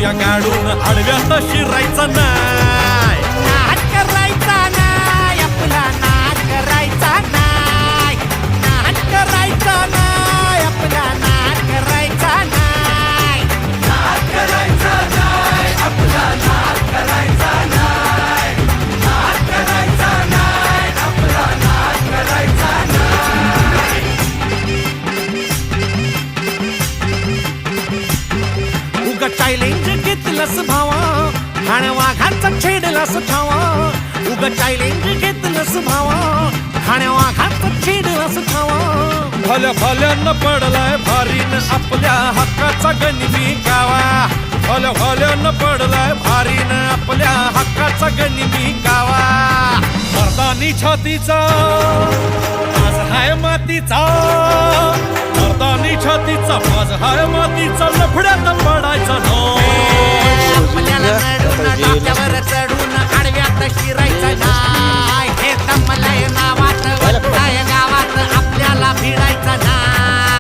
घेऊया गाडून आडव्यात शिरायचं नाही. नाद करायचा नाही आपला, नाद करायचा नाही, नाद करायचा नाही आपला, नाद करायचा नाही, नाद करायचा नाही आपला, नाद करायचा नाही, नाद करायचा नाही आपला, नाद करायचा नाही. उगा चॅलेंज घेतलंस भावा, ठाण्या वाघाचा छेडलास ठावा. उगा चॅलेंज घेतलंस भावा, ठाण्या वाघाचा छेडलास ठावा. भल्या भल्यानं पडलाय भारीन आपल्या हक्काचा गनिमी गावा. भल्या भल्यानं पडलाय भारीन आपल्या हक्काचा गनिमी गावा. मर्दानी छातीचा आज हाय मातीचा, मर्दानी छातीचा आज हाय मातीचा. लफड्यात पडायचा